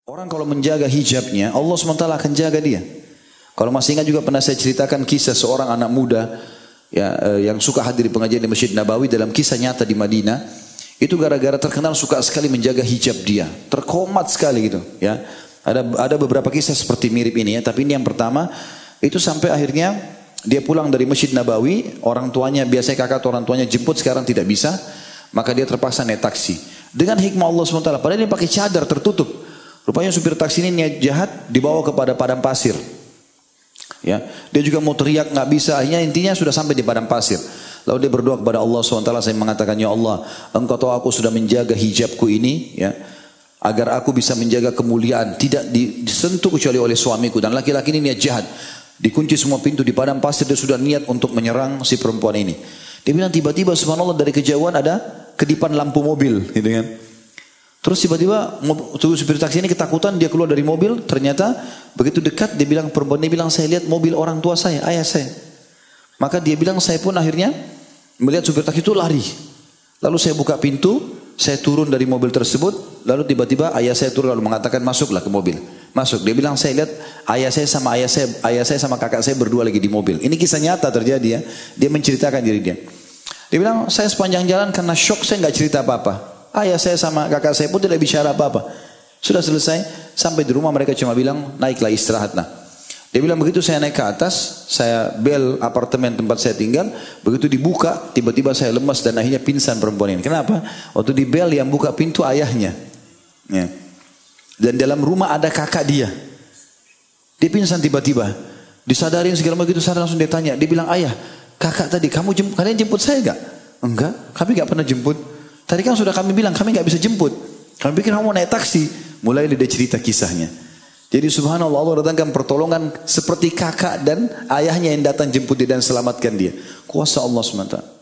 Orang kalau menjaga hijabnya, Allah SWT akan jaga dia. Kalau masih ingat juga pernah saya ceritakan kisah seorang anak muda yang suka hadir di pengajian di Masjid Nabawi dalam kisah nyata di Madinah. Itu gara-gara terkenal suka sekali menjaga hijab dia, terkomat sekali gitu. Ya, ada beberapa kisah seperti mirip ini ya, tapi ini yang pertama. Itu sampai akhirnya dia pulang dari Masjid Nabawi, orang tuanya biasanya kakak atau orang tuanya jemput, sekarang tidak bisa, maka dia terpaksa naik taksi. Dengan hikmah Allah SWT, padahal dia pakai cadar tertutup. Rupanya supir taksi ini niat jahat, dibawa kepada padang pasir. Ya, dia juga mau teriak nggak bisa. Akhirnya intinya sudah sampai di padang pasir. Lalu dia berdoa kepada Allah SWT. Saya mengatakan, ya Allah, Engkau tahu aku sudah menjaga hijabku ini, ya, agar aku bisa menjaga kemuliaan, tidak disentuh kecuali oleh suamiku. Dan laki-laki ini niat jahat. Dikunci semua pintu di padang pasir, dia sudah niat untuk menyerang si perempuan ini. Dia bilang tiba-tiba subhanallah dari kejauhan ada kedipan lampu mobil, gitu kan. Terus tiba-tiba supir taksi ini ketakutan, dia keluar dari mobil, ternyata begitu dekat dia bilang, perempuan ini bilang, saya lihat mobil orang tua saya, ayah saya. Maka dia bilang, saya pun akhirnya melihat supir taksi itu lari. Lalu saya buka pintu, saya turun dari mobil tersebut, lalu tiba-tiba ayah saya turun lalu mengatakan, masuklah ke mobil. Masuk, dia bilang, saya lihat ayah saya sama kakak saya berdua lagi di mobil. Ini kisah nyata terjadi ya. Dia menceritakan diri dia. Dia bilang, saya sepanjang jalan karena syok saya nggak cerita apa-apa. Ayah saya sama kakak saya pun tidak bicara apa-apa. Sudah selesai, sampai di rumah mereka cuma bilang, naiklah istirahatlah. Dia bilang begitu saya naik ke atas, saya bel apartemen tempat saya tinggal, begitu dibuka, tiba-tiba saya lemas dan akhirnya pingsan perempuan ini. Kenapa? Waktu di bel yang buka pintu ayahnya. Ya. Dan dalam rumah ada kakak dia. Dia pingsan tiba-tiba. Disadarin segala macam itu, sadar langsung dia tanya. Dia bilang, ayah, kakak tadi, kalian jemput saya enggak? Enggak, kami enggak pernah jemput. Tadi kan sudah kami bilang, kami enggak bisa jemput. Kami pikir kamu mau naik taksi. Mulai dia cerita kisahnya. Jadi subhanallah, Allah datangkan pertolongan seperti kakak dan ayahnya yang datang jemput dia dan selamatkan dia. Kuasa Allah SWT.